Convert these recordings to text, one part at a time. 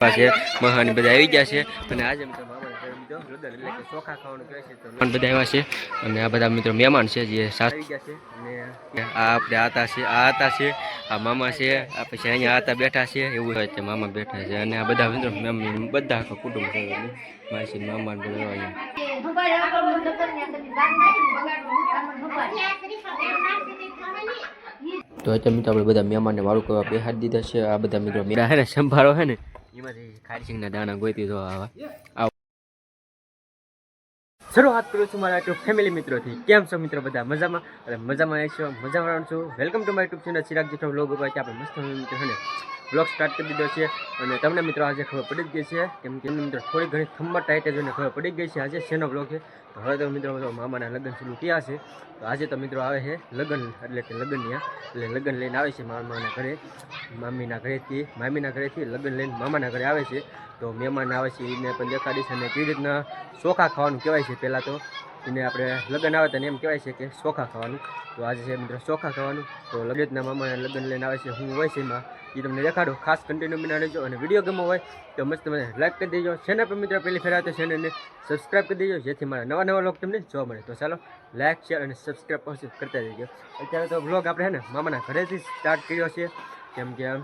પાસે મહાની બધા આવી ગયા છે અને આજે મિત્રો મામાના ઘરે મિત્રો લગ્ન એટલે કે ચોખા ખાવાનું કહે છે તો મહેમાન બધા આવ્યા છે અને આ બધા મિત્રો મહેમાન છે જે સાથ આવી ગયા છે અને આ આપણે આતા છે આ મામા છે આ પછી અહીંયા આતા બેઠા છે એવું હોય છે મામા બેઠા છે અને આ બધા મિત્રો મમ્મી બધા આખા કુટુંબ છે માસી મામા બધા અહીંયા તો અત્યારે મિત્રો આપણે બધા મહેમાનને વાળું કરવા બેહાડી દીધા છે આ બધા મિત્રો મેરા હે ને સંભાળો હે ને એમાંથી ખારસિંગના દાણા ગોતી તો આવા શરૂઆત કરું છું મારા યુટ્યુબ ફેમિલી મિત્રોથી કેમ છો મિત્રો બધા મજામાં અને મજામાં આવી છો મજામાં છું welcome to my YouTube channel Chirag Jetho vlog ઉપર આપણે મસ્ત મિત્રો છે ને બ્લોગ સ્ટાર્ટ કરી દીધો છે અને તમને મિત્રો આજે ખબર પડી જ ગઈ છે કેમ કે એમને મિત્રો થોડી ઘણી ખંભા ટાઈટે જોઈને ખબર પડી ગઈ છે આજે શેનો બ્લોગ છે તો હવે તો મિત્રો મામાના લગ્ન શરૂ થયા છે તો આજે તો મિત્રો આવે છે લગ્ન એટલે કે લગ્નયા એટલે લગ્ન લઈને આવે છે મામાના ઘરે મામીના ઘરેથી લગ્ન લઈને મામાના ઘરે આવે છે તો મહેમાન આવે છે એને પણ દેખાડીશ અને કેવી રીતના ચોખા ખાવાનું કહેવાય છે પહેલાં તો એને આપણે લગ્ન આવે તો એમ કહેવાય છે કે ચોખા ખાવાનું તો આજે છે મિત્રો ચોખા ખાવાનું તો લગ્નના મામાના લગ્ન લઈને આવે છે હું હોય છે એમાં એ તમને દેખાડો ખાસ કન્ટિન્યુ બના લેજો અને વિડીયો ગમો હોય તો મસ્ત મને લાઈક કરી દેજો ચેનલ પર મિત્રો પહેલી ફેર આવે તો ચેનલને સબસ્ક્રાઈબ કરી દેજો જેથી મારા નવા લોક તમને જોવા મળે તો ચાલો લાઈક શેર અને સબસ્ક્રાઈબ પણ કરતા જજો અત્યારે તો બ્લોગ આપણે છે ને મામાના ઘરેથી સ્ટાર્ટ કર્યો છે કેમ કે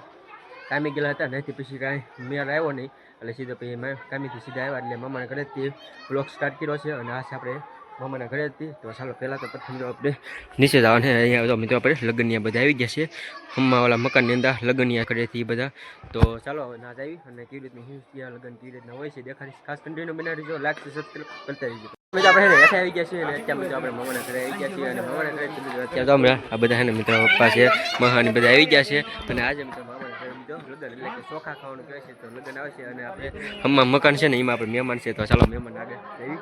કામી ગયેલા હતા નથી પછી કાંઈ મેળ આવ્યો નહીં એટલે સીધો પછી કામીથી સીધા આવ્યા એટલે મામાના ઘરેથી બ્લોગ સ્ટાર્ટ કર્યો છે અને આ છે આપણે મામાના ઘરે હતી તો ચાલો પહેલાં તો પ્રથમ જો આપણે નીચે જવાને અહીંયા તો મિત્રો આપણે લગ્નની બધા આવી ગયા છે હમ્માવાળા મકાનની અંદર લગ્નની ઘરેથી બધા તો ચાલો હવે ના આવી અને કેવી રીતની હિંસથી લગ્ન કેવી રીતના હોય છે દેખાડીશ ખાસ કન્ટિન્યુ બનાવી દેજો લાઈક સબસ્ક્રાઈબ કરતા રહીજો આપણે હેઠા આવી ગયા છીએ અને અત્યારે મિત્રો આપણે મામાના ઘરે આવી ગયા છીએ અને મામાના ઘરે અત્યારે તો અમે આ બધા છે ને મિત્રો પપ્પા છે મહાની બધા આવી ગયા છે અને આજે મિત્રો મામાના ઘરે મિત્રો લગ્ન એટલે કે ચોખા ખાવાનું કહે છે તો લગ્ન આવે છે અને આપણે હમ્મા મકાન છે ને એમાં આપણે મહેમાન છે તો ચાલો મહેમાન આગળ જઈ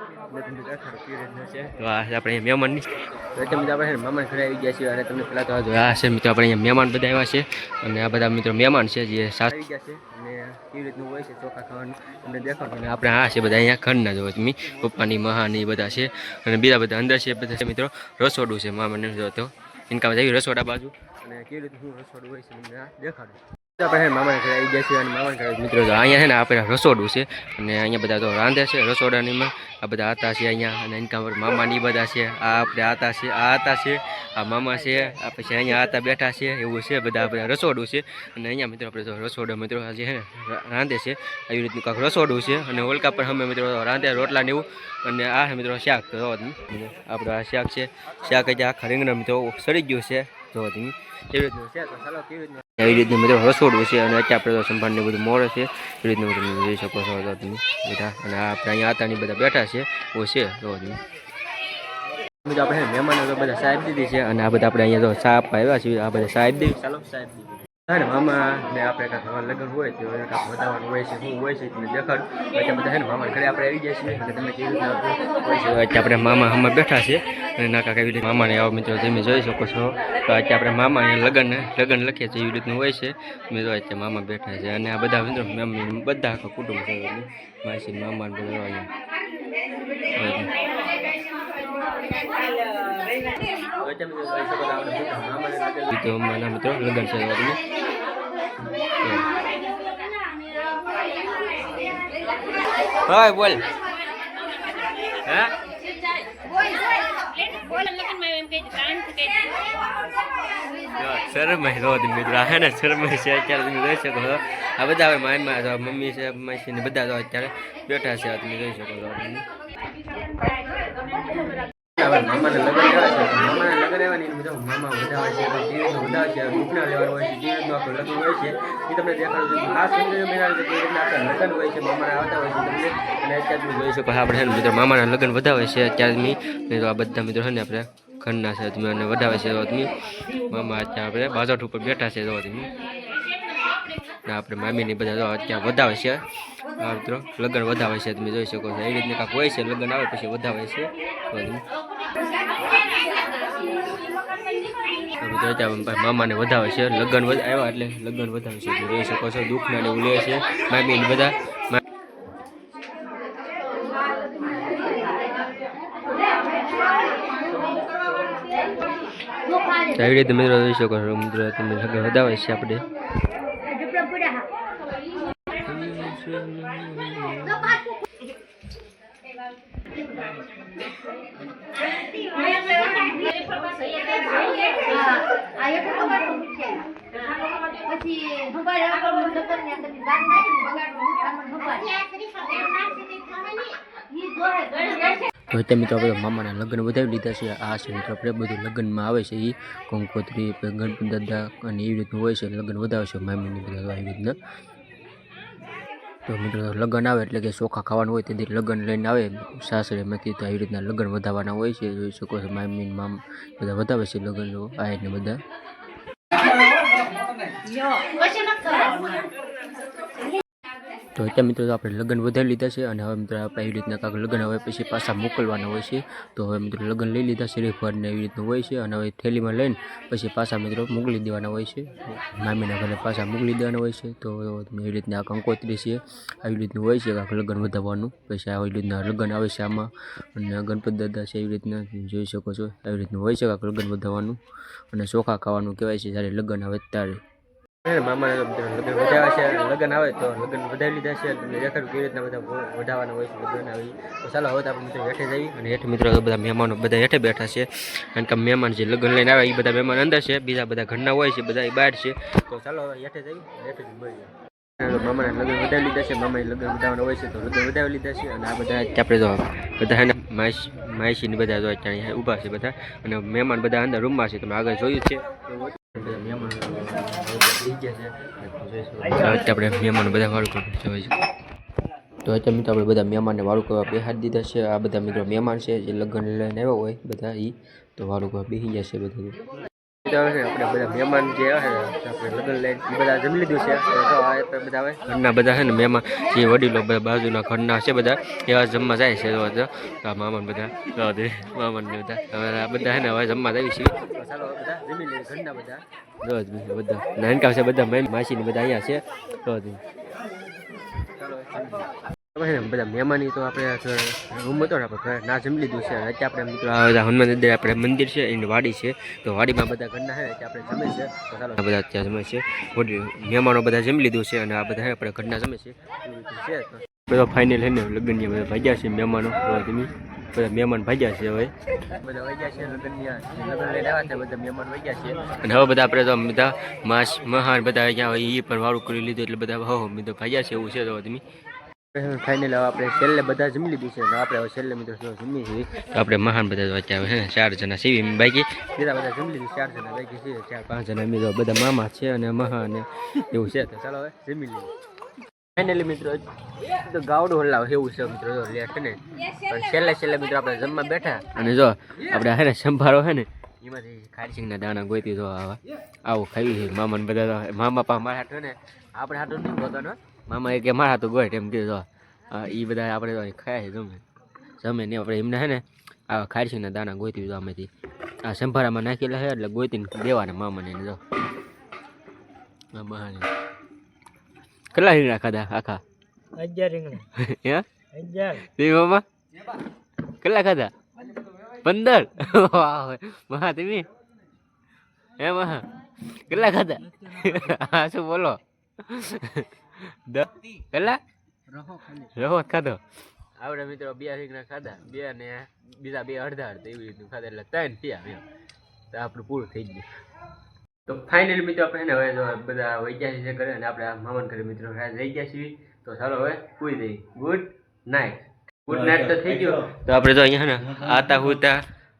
તો આ આપણે મહેમાનની તો અત્યારે મિત્રો આપણે મામાના ઘરે આવી ગયા છીએ અને તમને પહેલાં તો આ છે મિત્રો આપણે અહીંયા મહેમાન બધા આવ્યા છે અને આ બધા મિત્રો મહેમાન છે જે સાથ આવી ગયા છે અને કેવી રીતનું હોય છે ચોખા ખાવાનું તમને દેખાડો અને આપણે આ છે બધા અહીંયા ઘરના જોવો તમે પપ્પાની મહાની બધા છે અને બીજા બધા અંદર છે બધા છે મિત્રો રસોડું છે મામાને જો તો ઇનકામ જઈ રસોડા બાજુ અને કેવી રીતનું રસોડું હોય છે તમને દેખાડું આપણે મામાના ઘરે આવી ગયા છીએ અને મામાના ઘરે મિત્રો અહીંયા છે ને આપણે રસોડું છે અને અહીંયા બધા તો રાંધે છે રસોડાનીમાં આ બધા આતા છે અહીંયા અને ઇનકામ મામાની બધા છે આ આપણે આતા છે આ મામા છે આ પછી અહીંયા આતા બેઠા છે એવું છે બધા રસોડું છે અને અહીંયા મિત્રો આપણે તો રસોડા મિત્રો જે છે ને રાંધે છે આવી રીતનું કાંક રસોડું છે અને ઓલકા પર અમે મિત્રો રાંધે રોટલા ને એવું અને આ મિત્રો શાક તો આપણે આ શાક છે શાક જ આખા રીંગણા મિત્રો સડી ગયું છે જો તમે કેવી રીતનું છે તો ચાલો કેવી રીતનું એવી રીતનું મિત્રો રસોડું છે અને અત્યારે આપણે તો સંભાળને બધું મોડે છે એવી રીતનું બધું જોઈ શકો છો તમે બેઠા અને આપણે અહીંયા આતાની બધા બેઠા છે એવું છે જો તમે બીજું આપણે મહેમાનો તો બધા સાહેબ દીધી છે અને આ બધા આપણે અહીંયા તો ચા આપવા આવ્યા છીએ આ બધા સાહેબ દીધી ચાલો સાહેબ દીધી હા ને મામા ને આપણે કાંઈક લગ્ન હોય તો એને કાંઈક વધારવાનું હોય છે શું હોય છે તમને દેખાડું એટલે બધા છે ને મામા ઘરે આપણે આવી ગયા છીએ અને તમને કેવી રીતના હોય છે અત્યારે આપણે મામા હમણાં બેઠા છે અને ના કાંઈક એવી રીતે મામાને આવો મિત્રો તમે જોઈ શકો છો તો અત્યારે આપણે મામા અહીંયા લગ્ન લખીએ છીએ એવી રીતનું હોય છે તમે જો અત્યારે મામા બેઠા છે અને આ બધા મિત્રો મમ્મી બધા આખા કુટુંબ છે માસી મામા બધા અહીંયા મિત્રો લગ્ન છે હા બોલ હા શરમાઈ રો મિત્રો હે ને શરમાઈ છે અત્યારે તમે જોઈ શકો છો આ બધા હવે મામા મમ્મી છે માસી ને બધા તો અત્યારે બેઠા છે તમે જોઈ શકો છો મામાને લગ્ન લેવાની મામા બધા હોય છે બધા છે દુખના લેવાનું હોય છે જે રીતનું આપણું લગ્ન હોય છે એ તમને દેખાડું છું ખાસ કરીને મેળાવે છે કે રીતના આપણા લગ્ન હોય છે મામાના આવતા હોય છે તમને અને અત્યારે તમે જોઈ શકો આપણે છે ને મિત્રો મામાના લગ્ન બધા હોય છે અત્યારે તો આ બધા મિત્રો છે ને આપણે ઘરના છે તમે અને વધાવે છે તમે મામા અત્યારે આપણે બાજોટ ઉપર બેઠા છે જો તમે આપણે મામીની બધા તો અત્યારે વધાવે છે આ મિત્રો લગ્ન વધાવે છે તમે જોઈ શકો છો એ રીતની કાંઈક હોય છે લગ્ન આવે પછી વધાવે છે મામાને વધાવે છે લગ્ન આવ્યા એટલે લગ્ન વધાવે છે તમે જોઈ શકો છો દુઃખના ને એવું લે છે મામીને બધા એવી રીતે મિત્રો જોઈ શકો છો મિત્રો તમે લગ્ન વધાવે છે આપણે તો અત્યારે મિત્રો આપણે મામાના લગ્ન વધાવી લીધા છે. આ છે મિત્રો આપણે બધું લગ્નમાં આવે છે એ કંકોત્રી ગણપતિ દાદા અને એવી રીતનું હોય છે. લગ્ન વધાવે છે મામીની બધા એવી રીતના. તો મિત્રો લગ્ન આવે એટલે કે ચોખા ખાવાનું હોય તેથી લગ્ન લઈને આવે સાસરેમાંથી. તો આવી રીતના લગ્ન વધારવાના હોય છે. જોઈ શકો છો મામી મામ બધા વધાવે છે લગ્ન આ એને બધા. તો અત્યારે મિત્રો આપણે લગ્ન વધારી લીધા છે અને હવે મિત્રો આપણે એવી રીતના કાંઈક લગ્ન હવે પછી પાછા મોકલવાના હોય છે. તો હવે મિત્રો લગ્ન લઈ લીધા શ્રીફળને એવી રીતનું હોય છે અને હવે થેલીમાં લઈને પછી પાછા મિત્રો મોકલી દેવાના હોય છે. મામીના ઘરે પાછા મોકલી દેવાના હોય છે. તો એવી રીતના આ કંકોત્રી છે આવી રીતનું હોય છે કાંઈક લગ્ન વધારવાનું. પછી આવી રીતના લગ્ન આવે છે આમાં અને ગણપતિ દાદા છે એવી રીતના જોઈ શકો છો. આવી રીતનું હોય છે કાંઈક લગ્ન વધારવાનું અને ચોખા ખાવાનું કહેવાય છે જ્યારે લગ્ન આવે ત્યારે. મામાને લગ્ન વધારે છે. લગ્ન આવે તો લગ્ન વધારી લીધા છે. તમને દેખાડું કેવી રીતના બધા વધારવાના હોય છે લગ્ન આવી. તો ચાલો હવે તો આપણે મિત્રો હેઠે જઈએ અને હેઠે મિત્રો બધા મહેમાનો બધા હેઠે બેઠા છે. કારણ કે મહેમાન જે લગ્ન લઈને આવે એ બધા મહેમાન અંદર છે, બીજા બધા ઘરના હોય છે બધા એ બહાર છે. તો ચાલો હવે હેઠે જઈએ, હેઠે જ મળીએ. મામાના લગ્ન વધારી લીધા છે. મામાએ લગ્ન વધારવાના હોય છે તો લગ્ન વધારી લીધા છે. અને આ બધા આપણે જો બધા હે ને માસીને બધા જો ત્યાં ઊભા છે બધા અને મહેમાન બધા અંદર રૂમમાં છે. તમે આગળ જોયું છે. આપણે મહેમાનો બધા વાળું કરવા હોય છે. તો અત્યારે મિત્રો આપણે બધા મહેમાનને વાળું કરવા બેહાડી દીધા છે. આ બધા મિત્રો મહેમાન છે જે લગ્ન લઈને આવ્યા હોય બધા એ તો વાળું કરવા બેસી ગયા છે બધા. આપણે બધા મહેમાન જે આવે આપણે લગ્ન લઈને બધા જમી લીધું છે. બધા આવે ઘરના બધા છે ને મહેમાન જે વડીલો બધા બાજુના ઘરના છે બધા એવા જમવા જાય છે. આ મામાન બધા મામાન ને બધા હવે આ બધા છે ને હવે જમવા જાય છે. ચાલો બધા જમી લઈએ ઘરના બધા બધા નાનકા છે બધા માસી ને બધા અહીંયા છે. બધા મહેમાની તો આપણે રૂમ હતો ને આપણે ના જમી લીધું છે. અત્યારે આપણે મિત્રો હનુમાન મંદિર આપણે મંદિર છે એની વાડી છે. તો વાડીમાં બધા ઘરના છે આપણે જમે છે. તો ચાલો બધા ત્યાં જમે છે. મહેમાનો બધા જમી લીધું છે અને આ બધા આપણે ઘરના જમે છે. બધા ફાઇનલ છે ને લગ્નની બધા ભાગ્યા છે મહેમાનો. બધા મહેમાન ભાગ્યા છે. હવે બધા વાગ્યા છે લગ્ન લઈને આવ્યા છે બધા મહેમાન વાગ્યા છે. અને હવે બધા આપણે તો બધા મહાન બધા અહીંયા એ પણ વાળું કરી લીધું એટલે બધા હો બધા ભાગ્યા છે એવું છે. તો તમે ફાઇનલ આપણે છેલ્લે બધા જમી લીધું છે અને આપણે હવે છેલ્લે મિત્રો જમી છીએ. તો આપણે મહાન બધા અત્યારે છે ને 4 જણા સીવી બાકી બીજા બધા જમી લીધું. 4 જણા બાકી છે. 4-5 જણા મિત્રો બધા મામા છે અને મહાન એવું છે. તો ચાલો હવે જમી લઈએ. ફાઇનલી મિત્રો તો ગાવડું હલાવ એવું છે મિત્રો લેટ ને પણ છેલ્લે મિત્રો આપણે જમવા બેઠા અને જો આપણે હે ને સંભારો હે ને એમાંથી ખારસિંગના દાણા ગોતી જો આવું ખાવી છે. મામાને બધા મામા પા મારા હાથ ને આપણે હાથું નહીં ગોતો મામા એ કે મારા હાથું ગોઠ એમ કીધું. એ બધા આપણે ખાય જમે ને આપણે એમને હે ને આ ખારસિંગના દાણા ગોતી દીધો આમાંથી આ સંભારામાં નાખેલા છે એટલે ગોતીને દેવાના મામાને જો મહાને. કેટલા રીંગણા ખાધા આખા? 11 રીંગણા. હે 11 મામા કેટલા ખાધા? 15. વાહ મહા તમે હે મહા કેટલા ખાધા? હા શું બોલો? કેટલા રહો ખાધો? આપણે મિત્રો 2 રીંગણા ખાધા, 2 ને બીજા 2 અડધા એવી રીતનું ખાધા એટલે 3 થયા. તો આપણું પૂરું થઈ ગયું. તો ફાઇનલી મિત્રો આપણે હવે બધા વૈજ્ઞાનિક છે કરે અને આપણે મામાન ઘરે મિત્રો રહી ગયા છીએ. તો ચાલો હવે સુઈ જઈએ. Good night. ગુડ નાઇટ તો થઈ ગયો. તો આપણે તો અહીંયા ને આતા હુતા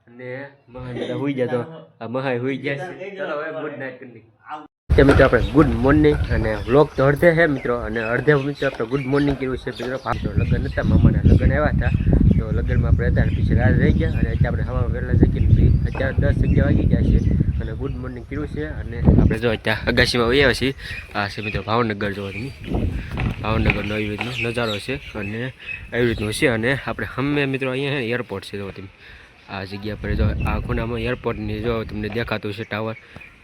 અને મહાન બધા સુઈ ગયા. તો આ મહાય સુઈ ગયા છે. ચાલો હવે ગુડ નાઇટ કરી દઈએ. મિત્રો આપણે ગુડ મોર્નિંગ અને વ્લોગ તો અડધે છે મિત્રો અને અડધે મિત્રો આપણે ગુડ મોર્નિંગ કર્યું છે મિત્રો. લગ્ન હતા મામાના લગ્ન આવ્યા હતા તો લગ્નમાં આપણે હતા પછી રાત રહી ગયા અને અત્યારે આપણે હવામાં વહેલા જગ્યા અત્યારે 10-11 વાગી ગયા છે અને ગુડ મોર્નિંગ કર્યું છે. અને આપણે જો ત્યાં અગાસીમાં આવ્યા છીએ. આ છે મિત્રો ભાવનગર જો તમે ભાવનગરનો એવી રીતનો નજારો છે અને એવી રીતનું છે. અને આપણે હમે મિત્રો અહીંયા એરપોર્ટ છે જો તમે આ જગ્યા પર જો આ ખૂણામાં એરપોર્ટની જો તમને દેખાતું છે ટાવર.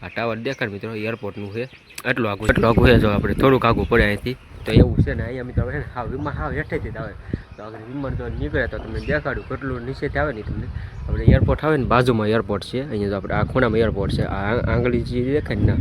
આ ટાવર દેખાડ મિત્રો એરપોર્ટનું છે. એટલું આગું છે જો આપણે થોડુંક આગું પડે અહીંથી તો એવું છે ને અહીંયા મિત્રો છે ને હા વિમાન હા હેઠેથી જ આવે તો આગળ વિમાન તો નીકળે તો તમને દેખાડું કેટલું નીચેથી આવે ને તમને આપણે એરપોર્ટ આવે ને બાજુમાં એરપોર્ટ છે અહીંયા તો આપણે આ ખૂણામાં એરપોર્ટ છે આ આંગળી જે દેખાય ને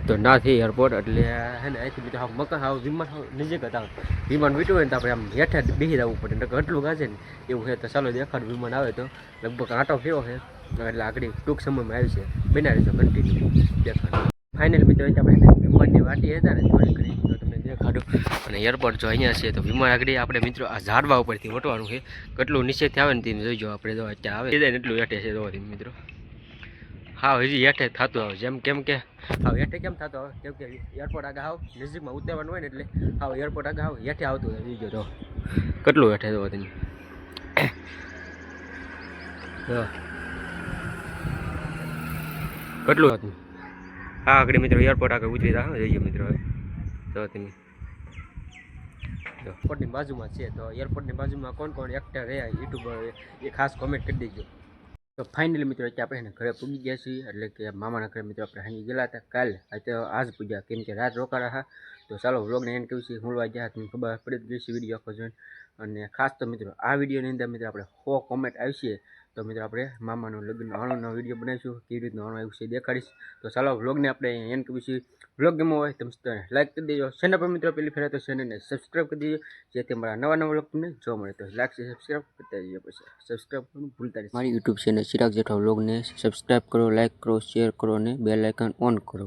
તો ના થઈ એરપોર્ટ એટલે હે ને અહીંથી મિત્રો મકાન હાવ વિમાન નજીક જ આવે વિમાન વીટું હોય ને તો આપણે આમ હેઠે બેસી જવું પડે એટલે કેટલું ગાજે ને એવું છે તો ચાલો દેખાડું વિમાન આવે તો લગભગ આંટો ફેરો છે એટલે આગળ ટૂંક સમયમાં આવી છે બનાવી છે કન્ટિન્યુ દેખાડું ફાઇનલ મિત્રો આપણે વિમાનની વાટી હતા ને થોડી કરી તો તમને દેખાડું અને એરપોર્ટ જો અહીંયા છે તો વિમાન આગળ આપણે મિત્રો આ ઝાડવા ઉપરથી વટવાનું છે કેટલું નીચેથી આવે ને તેમ જોઈજો આપણે જો અત્યારે આવે જાય ને એટલું હેઠે છે જોવા મિત્રો હા હજી હેઠે થતું આવે જેમ કેમ કે હા હેઠે કેમ થતું આવે કેમ કે એરપોર્ટ આગળ આવ નજીકમાં ઉતરવાનું હોય ને એટલે હા એરપોર્ટ આગળ આવ હેઠે આવતું હોય જોઈજો તો કેટલું હેઠે જોવા તમે કેટલું હતું હા આગળ મિત્રો એરપોર્ટ આગળ ઉતરી રહ્યા જઈએ મિત્રો તો તમે એરપોર્ટની બાજુમાં છે તો એરપોર્ટની બાજુમાં કોણ કોણ એક્ટર રહ્યા યુટ્યુબર એ ખાસ કોમેન્ટ કરી દેજો તો ફાઇનલી મિત્રો અત્યારે આપણે ઘરે પૂગી ગયા છીએ એટલે કે મામાના ઘરે મિત્રો આપણે અહીં ગયેલા હતા કાલે અત્યારે આજ પૂજા કેમ કે રાત રોકાણા હતા તો ચાલો વ્લોગને એન્ડ કહ્યું છે હું ગયા તમને ખબર પડી જ ગઈ છે વિડીયો આખો જોઈને અને ખાસ તો મિત્રો આ વિડીયોની અંદર મિત્રો આપણે 100 કોમેન્ટ આવશે તો મિત્રો આપણે મામાનો લગ્નનો આણોનો વિડીયો બનાવીશું કેવી રીતનું આણો આવ્યું છે દેખાડીશ તો ચાલો વ્લોગને આપણે એન્ડ કહ્યું છે વ્લોગ ગમો હોય તમે લાઈક કરી દેજો ચેનલ પર મિત્રો પહેલી ફેરા તો ચેનલને સબસ્ક્રાઈબ કરી દેજો જેથી મારા નવા વ્લોગ તમને જોવા મળે તો લાઈક સબસ્ક્રાઈબ કરતા જજો પછી સબસ્ક્રાઈબ કરવાનું ભૂલતા નહીં મારી યુટ્યુબ ચેનલ ચિરાગ જેઠવા વ્લોગને સબસ્ક્રાઈબ કરો લાઈક કરો શેર કરો અને બેલ આઇકન ઓન કરો